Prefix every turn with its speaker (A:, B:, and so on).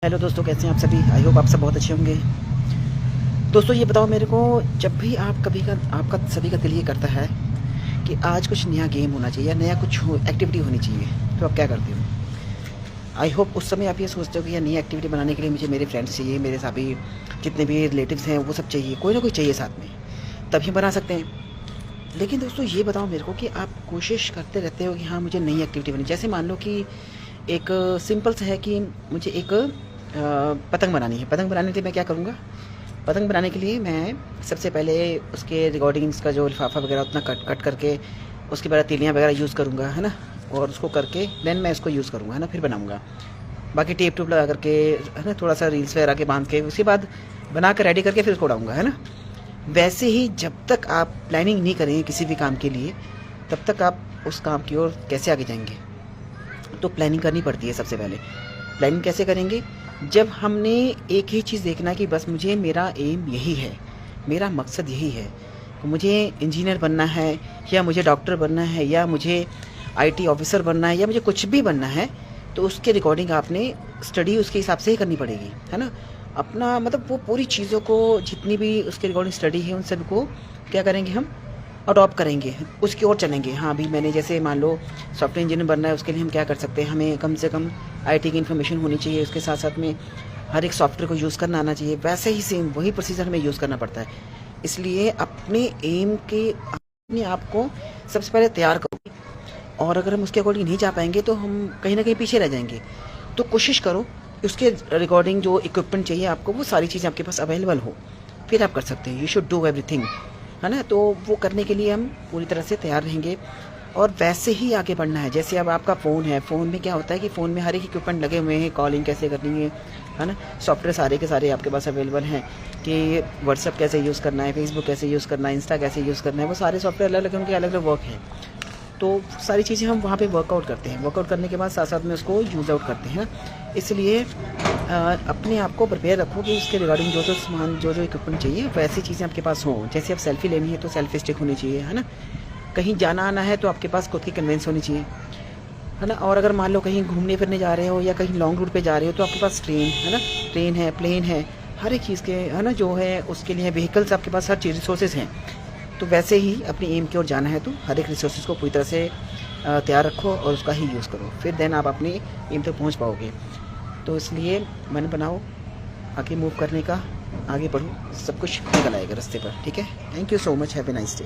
A: Hello दोस्तों, कैसे हैं आप सभी। आई होप आप सब बहुत अच्छे होंगे। दोस्तों ये बताओ मेरे को, जब भी आप कभी का आपका सभी का दिल ये करता है कि आज कुछ नया गेम होना चाहिए या नया कुछ एक्टिविटी होनी चाहिए, तो आप क्या करते हो? आई होप उस समय आप ये सोचते हो कि यार नई एक्टिविटी बनाने के लिए मुझे मेरे फ्रेंड्स चाहिए, मेरे सभी जितने भी रिलेटिव्स हैं वो सब चाहिए, कोई ना कोई चाहिए साथ में, तभी हम बना सकते हैं। लेकिन दोस्तों ये बताओ मेरे को कि आप कोशिश करते रहते हो कि हाँ मुझे नई एक्टिविटी बनी। जैसे मान लो कि एक सिंपल सा है कि मुझे एक पतंग बनानी है। पतंग बनाने के लिए मैं क्या करूँगा? पतंग बनाने के लिए मैं सबसे पहले उसके रिकॉर्डिंग्स का जो लिफाफा वगैरह उतना कट कट करके उसके बाद तीलियाँ वगैरह यूज़ करूँगा, है ना। और उसको करके देन मैं इसको यूज़ करूँगा, है ना, फिर बनाऊँगा। बाकी टेप टूप लगा करके, है ना, थोड़ा सा रील्स वगैरह के बांध के उसके बाद बना कर रेडी करके फिर उसको उड़ाऊँगा, है ना। वैसे ही जब तक आप प्लानिंग नहीं करेंगे किसी भी काम के लिए, तब तक आप उस काम की ओर कैसे आगे जाएंगे? तो प्लानिंग करनी पड़ती है सबसे पहले। प्लानिंग कैसे करेंगे? जब हमने एक ही चीज़ देखना कि बस मुझे मेरा एम यही है, मेरा मकसद यही है, मुझे इंजीनियर बनना है या मुझे डॉक्टर बनना है या मुझे आईटी ऑफिसर बनना है या मुझे कुछ भी बनना है, तो उसके रिकॉर्डिंग आपने स्टडी उसके हिसाब से ही करनी पड़ेगी, है ना। अपना मतलब वो पूरी चीज़ों को जितनी भी उसके रिकॉर्डिंग स्टडी है उन सब को क्या करेंगे हम? अडॉप्ट करेंगे, उसकी ओर चलेंगे। हाँ, अभी मैंने जैसे मान लो सॉफ्टवेयर इंजीनियर बनना है, उसके लिए हम क्या कर सकते हैं? हमें कम से कम आईटी की इन्फॉर्मेशन होनी चाहिए, उसके साथ साथ में हर एक सॉफ्टवेयर को यूज़ करना आना चाहिए। वैसे ही सेम वही प्रोसीजर हमें यूज़ करना पड़ता है। इसलिए अपने एम के अपने आप को सबसे पहले तैयार करो, और अगर हम उसके अकॉर्डिंग नहीं जा पाएंगे तो हम कहीं ना कहीं पीछे रह जाएंगे। तो कोशिश करो उसके रिकॉर्डिंग जो इक्विपमेंट चाहिए आपको, वो सारी चीज़ें आपके पास अवेलेबल हो, फिर आप कर सकते हैं। यू शुड डू एवरीथिंग, है ना। तो वो करने के लिए हम पूरी तरह से तैयार रहेंगे और वैसे ही आगे बढ़ना है। जैसे अब आपका फ़ोन है, फ़ोन में क्या होता है कि फ़ोन में हर एक इक्विपमेंट लगे हुए हैं, कॉलिंग कैसे करनी है ना। सॉफ्टवेयर सारे के सारे आपके पास अवेलेबल हैं कि व्हाट्सअप कैसे यूज़ करना है, फेसबुक कैसे यूज़ करना है, इंस्टा कैसे यूज़ करना है। वो सारे सॉफ्टवेयर अलग अलग उनके अलग अलग वर्क हैं। तो सारी चीज़ें हम वहाँ पे वर्कआउट करते हैं। वर्कआउट करने के बाद साथ साथ में उसको यूज़ आउट करते हैं। इसलिए अपने आप को प्रिपेयर रखो कि उसके रिगार्डिंग जो जो सामान जो जो इक्विपमेंट चाहिए वैसी चीज़ें आपके पास हों। जैसे अब सेल्फ़ी लेनी है तो सेल्फ़ी स्टिक होनी चाहिए, है ना। कहीं जाना आना है तो आपके पास खुद की कन्वेंस होनी चाहिए, है ना। और अगर मान लो कहीं घूमने फिरने जा रहे हो या कहीं लॉन्ग रूट पे जा रहे हो तो आपके पास ट्रेन है ना, ट्रेन है, प्लेन है, हर एक चीज़ के, है ना, जो है उसके लिए व्हीकल्स आपके पास, हर चीज़ रिसोर्सेज हैं। तो वैसे ही अपनी एम की ओर जाना है तो हर एक रिसोर्सेज को पूरी तरह से तैयार रखो और उसका ही यूज़ करो, फिर देन आप अपनी एम तक पहुँच पाओगे। तो इसलिए मन बनाओ आगे मूव करने का, आगे बढ़ो, सब कुछ निकल आएगा रास्ते पर। ठीक है, thank you so much, have a nice day.